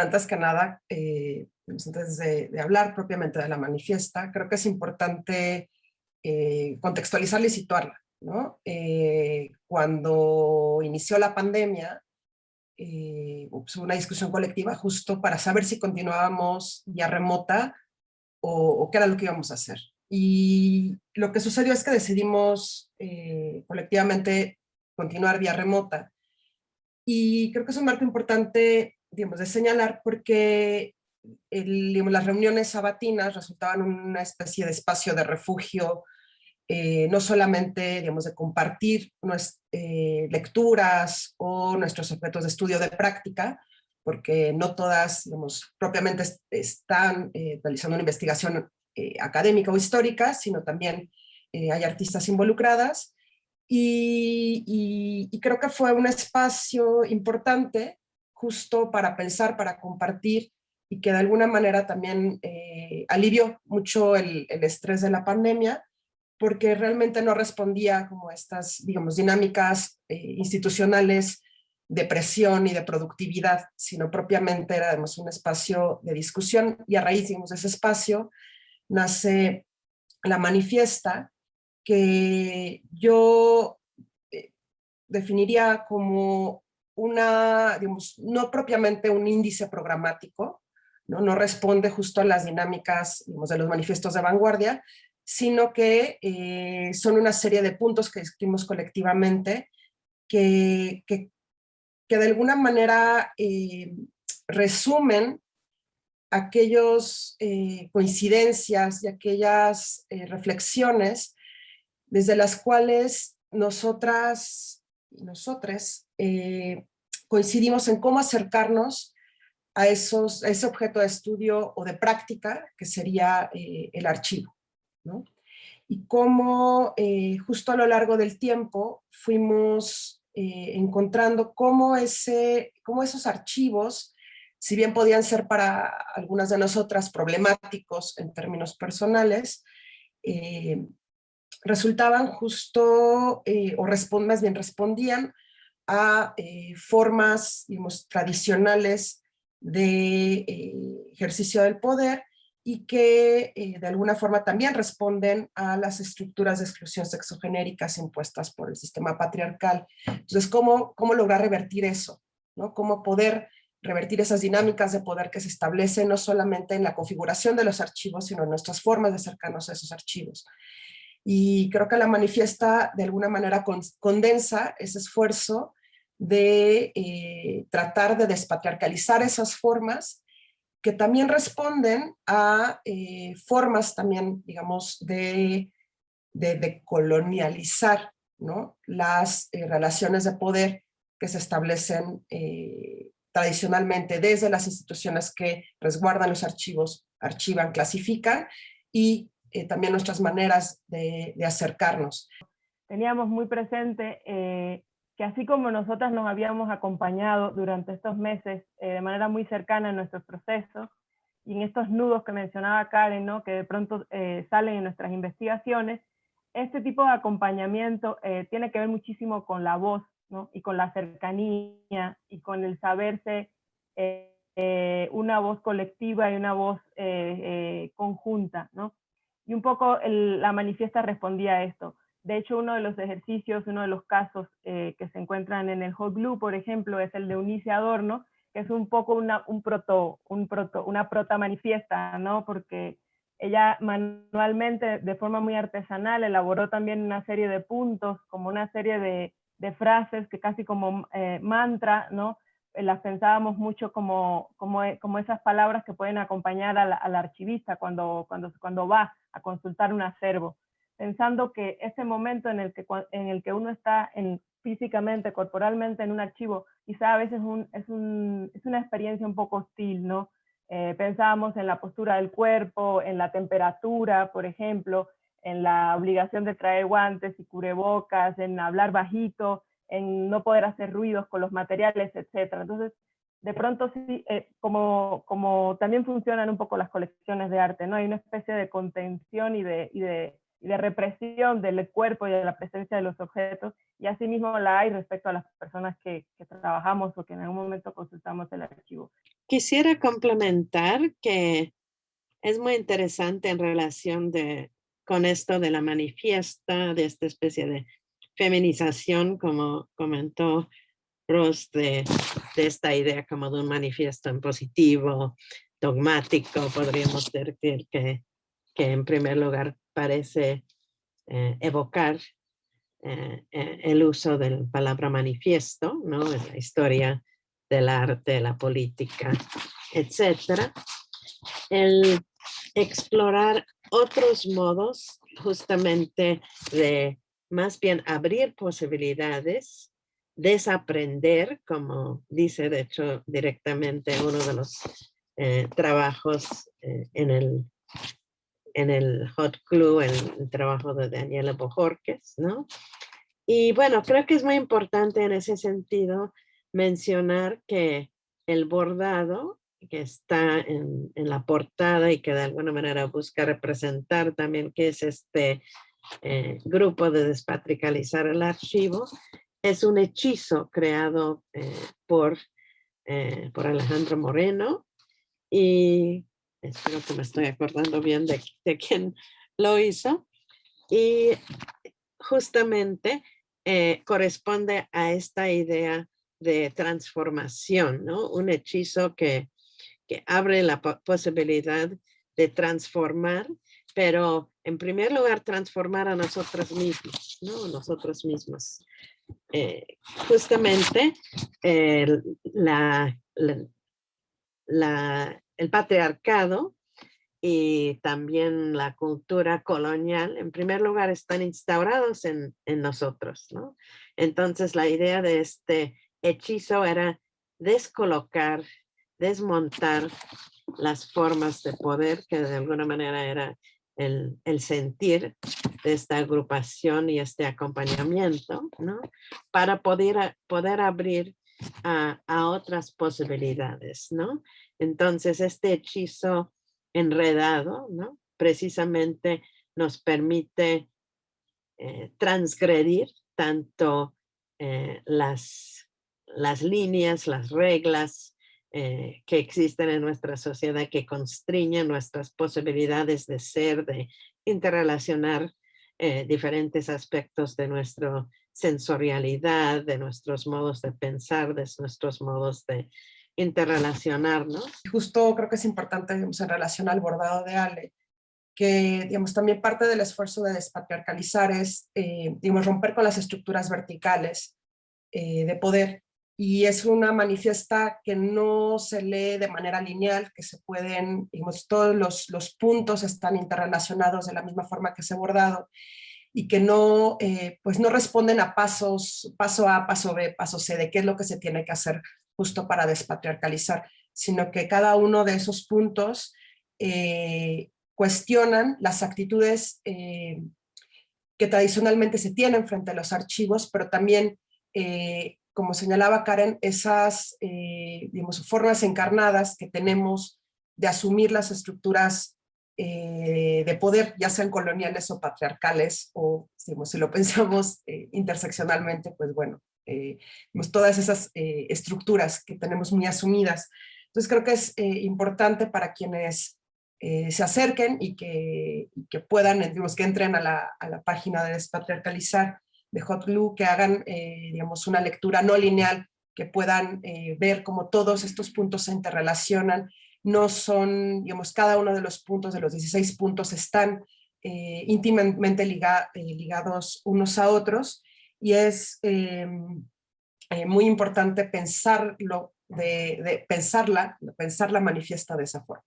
antes que nada, antes de hablar propiamente de la manifiesta, creo que es importante contextualizarla y situarla, ¿no? Cuando inició la pandemia, hubo una discusión colectiva justo para saber si continuábamos vía remota o qué era lo que íbamos a hacer. Y lo que sucedió es que decidimos colectivamente continuar vía remota. Y creo que es un marco importante, digamos, de señalar porque digamos, las reuniones sabatinas resultaban una especie de espacio de refugio, no solamente, digamos, de compartir lecturas o nuestros objetos de estudio de práctica, porque no todas, digamos, propiamente están realizando una investigación académica o histórica, sino también hay artistas involucradas, y creo que fue un espacio importante justo para pensar, para compartir, y que de alguna manera también alivió mucho el estrés de la pandemia, porque realmente no respondía como a estas, digamos, dinámicas institucionales de presión y de productividad, sino propiamente era además un espacio de discusión, y a raíz, digamos, de ese espacio nace la manifiesta, que yo definiría como una, digamos, no propiamente un índice programático, no responde justo a las dinámicas, digamos, de los manifiestos de vanguardia, sino que son una serie de puntos que escribimos colectivamente que de alguna manera resumen aquellas coincidencias y aquellas reflexiones desde las cuales nosotras y nosotres coincidimos en cómo acercarnos a ese objeto de estudio o de práctica que sería el archivo, ¿no? Y cómo justo a lo largo del tiempo fuimos encontrando cómo esos archivos, si bien podían ser para algunas de nosotras problemáticos en términos personales, resultaban justo, más bien respondían a formas, digamos, tradicionales de ejercicio del poder, y que de alguna forma también responden a las estructuras de exclusión sexogenéricas impuestas por el sistema patriarcal. Entonces, ¿cómo lograr revertir eso? ¿No? ¿Cómo poder revertir esas dinámicas de poder que se establecen no solamente en la configuración de los archivos, sino en nuestras formas de acercarnos a esos archivos? Y creo que la manifiesta de alguna manera condensa ese esfuerzo de tratar de despatriarcalizar esas formas que también responden a formas también, digamos, de colonializar, ¿no? Las relaciones de poder que se establecen tradicionalmente desde las instituciones que resguardan los archivos, archivan, clasifican, y también nuestras maneras de acercarnos. Teníamos muy presente que así como nosotras nos habíamos acompañado durante estos meses de manera muy cercana en nuestros procesos y en estos nudos que mencionaba Karen, ¿no? Que de pronto salen en nuestras investigaciones, este tipo de acompañamiento tiene que ver muchísimo con la voz, ¿no? Y con la cercanía y con el saberse una voz colectiva y una voz conjunta, ¿no? Y un poco la manifiesta respondía a esto. De hecho, uno de los ejercicios, uno de los casos que se encuentran en el Hot Glue, por ejemplo, es el de Eunice Adorno, que es un poco una prota manifiesta, ¿no? Porque ella manualmente, de forma muy artesanal, elaboró también una serie de puntos, como una serie de frases que casi como mantra, ¿no? Las pensábamos mucho como esas palabras que pueden acompañar al archivista cuando va a consultar un acervo, pensando que ese momento en el que uno está físicamente, corporalmente en un archivo, quizá a veces es una experiencia un poco hostil, ¿no? Pensábamos en la postura del cuerpo, en la temperatura, por ejemplo, en la obligación de traer guantes y cubrebocas, en hablar bajito, en no poder hacer ruidos con los materiales, etc. Entonces, de pronto sí, como también funcionan un poco las colecciones de arte, ¿no? Hay una especie de contención y de represión del cuerpo y de la presencia de los objetos, y asimismo la hay respecto a las personas que trabajamos o que en algún momento consultamos el archivo. quisiera complementar que es muy interesante en relación con esto de la manifiesta, de esta especie de feminización, como comentó Ross, de esta idea como de un manifiesto en positivo, dogmático, podríamos decir que en primer lugar parece evocar el uso de la palabra manifiesto, ¿no? En la historia del arte, la política, etcétera. El explorar otros modos justamente de más bien abrir posibilidades, desaprender, como dice de hecho directamente uno de los trabajos en el Hot Club, el trabajo de Daniela Bojorquez, ¿no? Y bueno, creo que es muy importante en ese sentido mencionar que el bordado que está en la portada y que de alguna manera busca representar también qué es este grupo de Despatriarcalizar el Archivo, es un hechizo creado por Alejandro Moreno, y espero que me estoy acordando bien de quién lo hizo, y justamente corresponde a esta idea de transformación, ¿no? Un hechizo que abre la posibilidad de transformar, pero en primer lugar transformar a nosotros mismos, ¿no? Nosotros mismos. Justamente el patriarcado y también la cultura colonial, en primer lugar, están instaurados en nosotros, ¿no? Entonces, la idea de este hechizo era descolocar, desmontar las formas de poder que de alguna manera era el sentir de esta agrupación y este acompañamiento, ¿no? Para poder abrir a otras posibilidades, ¿no? Entonces, este hechizo enredado, ¿no? Precisamente nos permite transgredir tanto las líneas, las reglas que existen en nuestra sociedad, que constriñen nuestras posibilidades de ser, de interrelacionar diferentes aspectos de nuestra sensorialidad, de nuestros modos de pensar, de nuestros modos de interrelacionarnos. Justo creo que es importante, digamos, en relación al bordado de Ale, que, digamos, también parte del esfuerzo de despatriarcalizar es, digamos, romper con las estructuras verticales de poder, y es una manifiesta que no se lee de manera lineal, que se pueden, digamos, todos los puntos están interrelacionados de la misma forma que ese bordado, y que no, pues no responden a pasos, paso A, paso B, paso C, de qué es lo que se tiene que hacer justo para despatriarcalizar, sino que cada uno de esos puntos cuestionan las actitudes que tradicionalmente se tienen frente a los archivos, pero también, como señalaba Karen, esas digamos, formas encarnadas que tenemos de asumir las estructuras de poder, ya sean coloniales o patriarcales, o digamos, si lo pensamos interseccionalmente, pues bueno, todas esas estructuras que tenemos muy asumidas. Entonces creo que es importante para quienes se acerquen y que puedan, digamos, que entren a la página de Despatriarcalizar de Hot Glue, que hagan, digamos, una lectura no lineal, que puedan ver cómo todos estos puntos se interrelacionan, no son, digamos, cada uno de los puntos, de los 16 puntos, están íntimamente ligados unos a otros, y es muy importante pensarlo, pensar la manifiesta de esa forma.